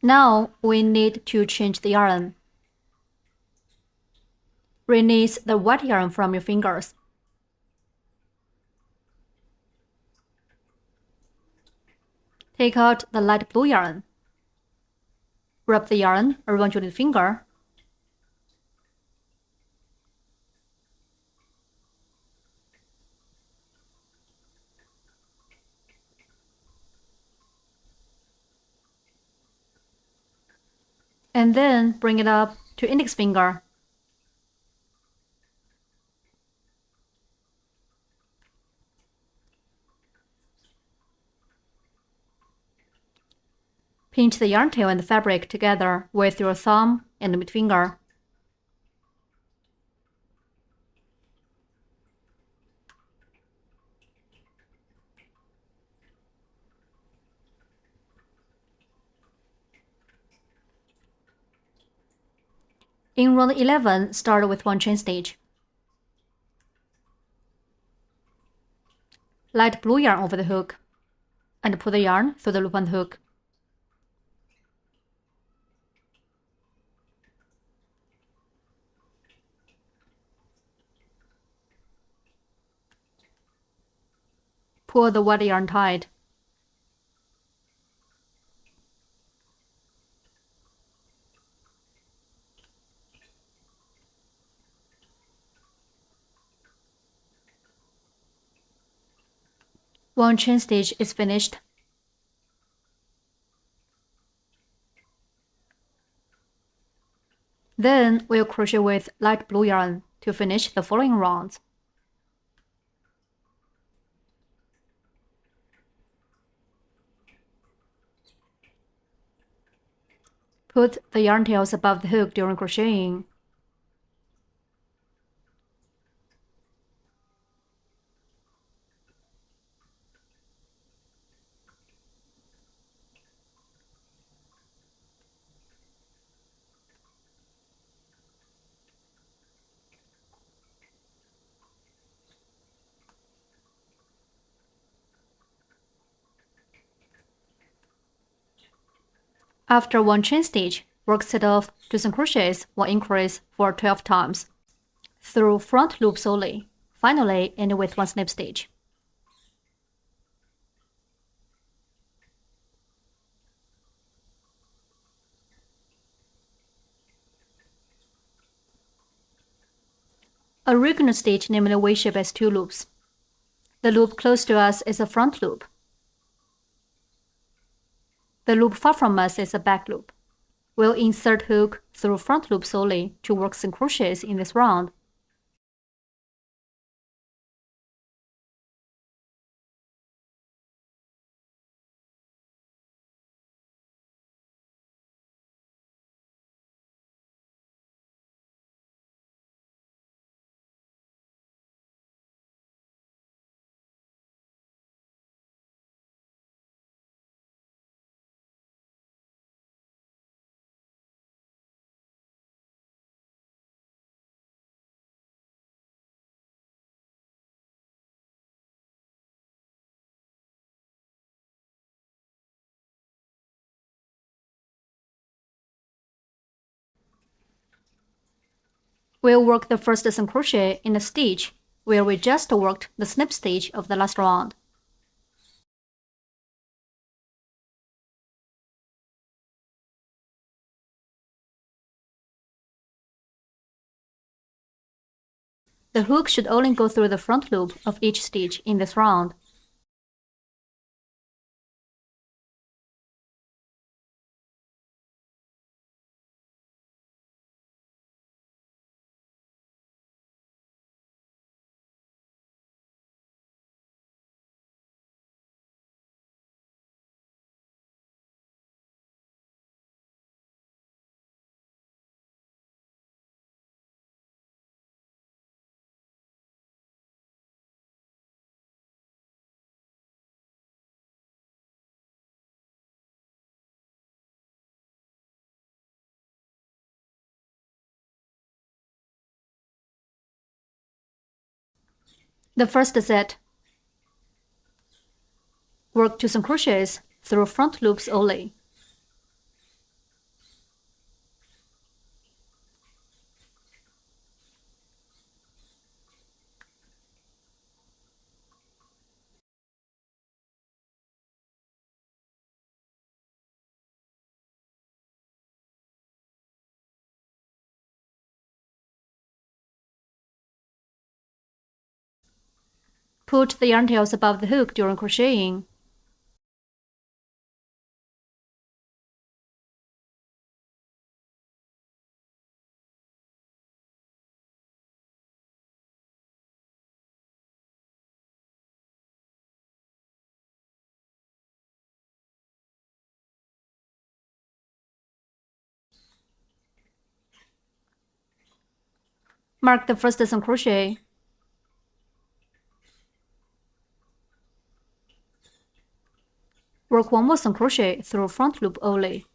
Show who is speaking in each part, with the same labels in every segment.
Speaker 1: Now we need to change the yarn. Release the white yarn from your fingers. Take out the light blue yarn. Wrap the yarn around your little finger. And then bring it up to index finger. Pinch the yarn tail and the fabric together with your thumb and middle finger. In round 11, start with 1 chain stitch. Light blue yarn over the hook, and pull the yarn through the loop on the hook. Pull the white yarn tight. One chain stitch is finished. Then we'll crochet with light blue yarn to finish the following rounds. Put the yarn tails above the hook during crocheting. After 1 chain stitch, work set off 2 single crochets or increase for 12 times through front loops only. Finally, end with 1 slip stitch. A regular stitch namely V-shape has 2 loops. The loop close to us is a front loop. The loop far from us is a back loop. We'll insert hook through front loops only to work single crochets in this round. We'll work the first single crochet in the stitch where we just worked the snip stitch of the last round. The hook should only go through the front loop of each stitch in this round. The first set, work 2 single crochets through front loops only. Put the yarn tails above the hook during crocheting. Mark the first dozen crochet. Work one more single crochet through front loop only.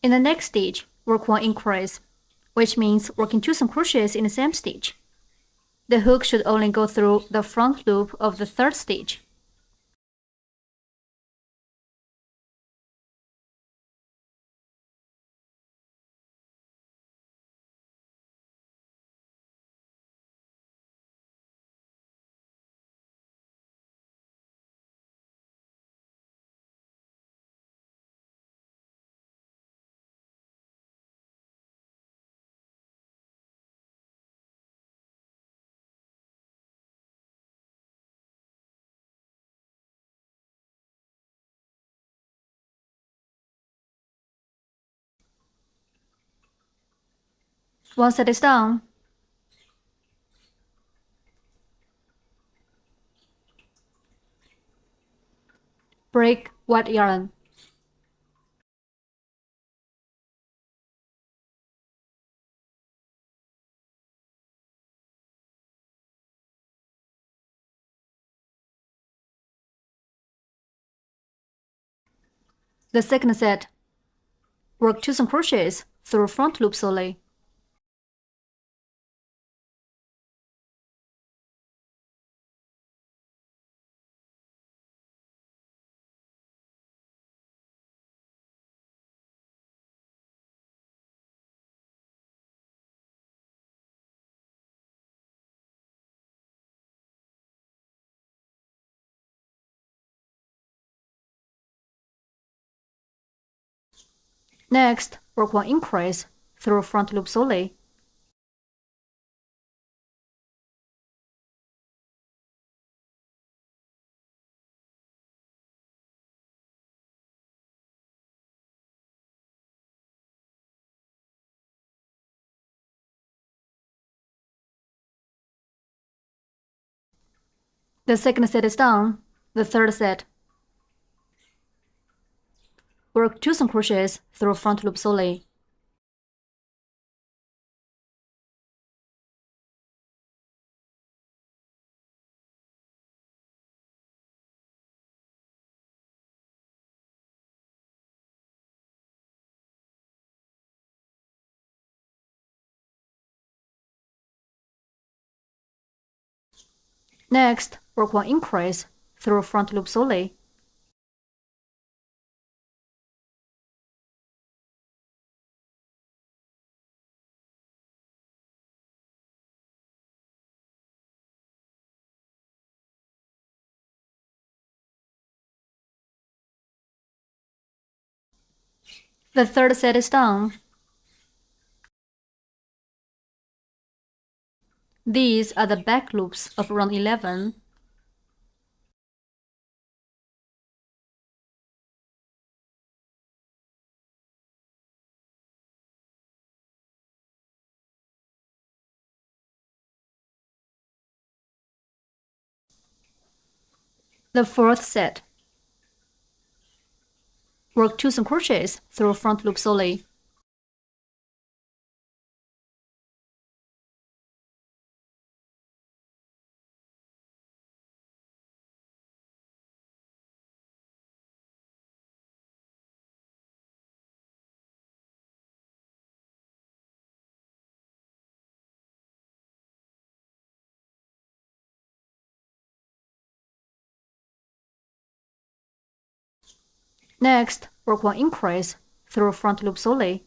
Speaker 1: In the next stitch, work one increase, which means working 2 single crochets in the same stitch. The hook should only go through the front loop of the third stitch. Once that is done, break white yarn. The second set, work 2 single crochets through front loops only. Next, work one increase through front loops only. The second set is done. The third set, work 2 single crochets through front loops only. Next, work one increase through front loops only. The third set is done. These are the back loops of round 11. The fourth set, work 2 single crochets through front loops only. Next, work 1 increase through front loop solely.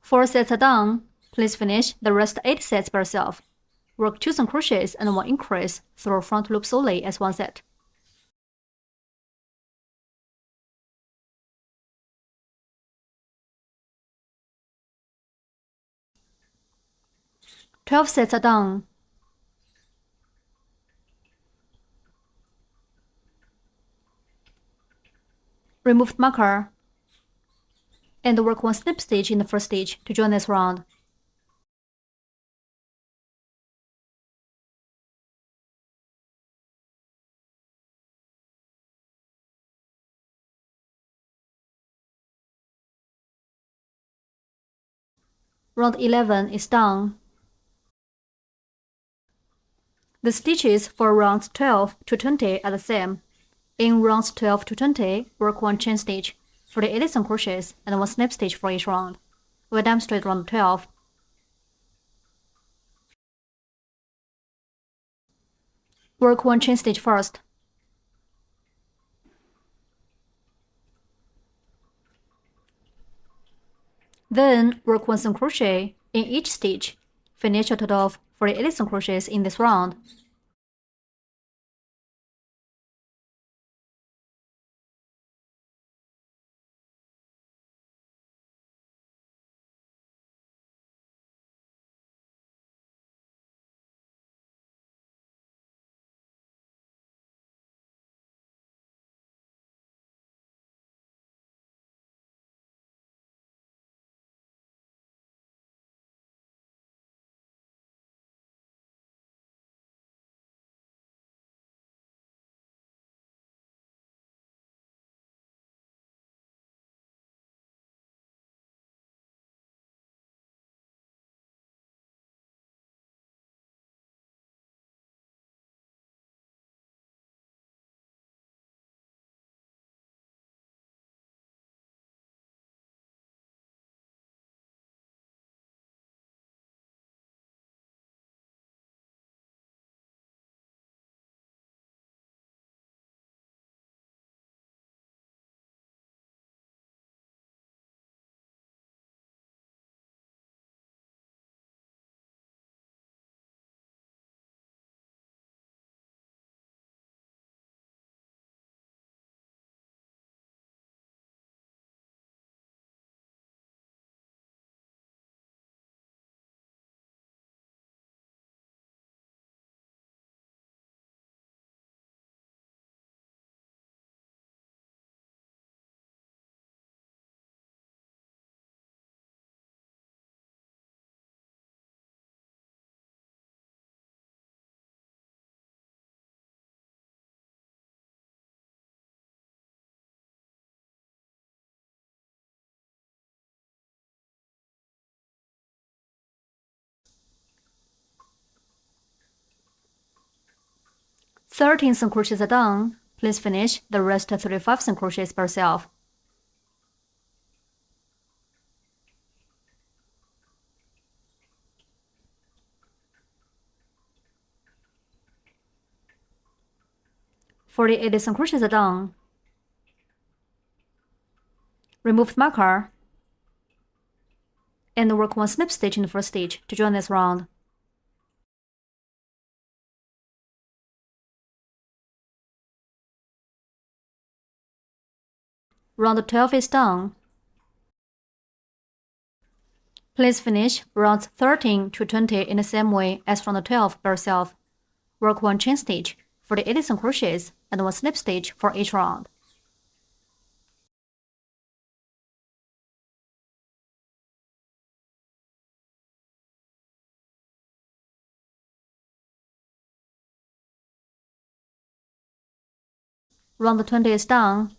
Speaker 1: Four sets are done. Please finish the rest 8 sets by yourself. Work 2 single crochets and 1 increase through front loop solely as one set. "12 sets are done. Remove marker and work 1 slip stitch in the first stitch to join this round. Round 11 is done. The stitches for rounds 12 to 20 are the same. In rounds 12 to 20, work 1 chain stitch, 48 single crochets, and 1 slip stitch for each round. We'll demonstrate round 12. Work 1 chain stitch first. Then work 1 single crochet in each stitch. Finish a total of 48 single crochets in this round. "13 single crochets are done. Please finish the rest 35 single crochets by yourself. "48 single crochets are done. Remove the marker and work 1 slip stitch in the first stitch to join this round. Round 12 is done. Please finish rounds 13 to 20 in the same way as round 12 by yourself. Work 1 chain stitch, 48 single crochets, and 1 slip stitch for each round. Round 20 is done.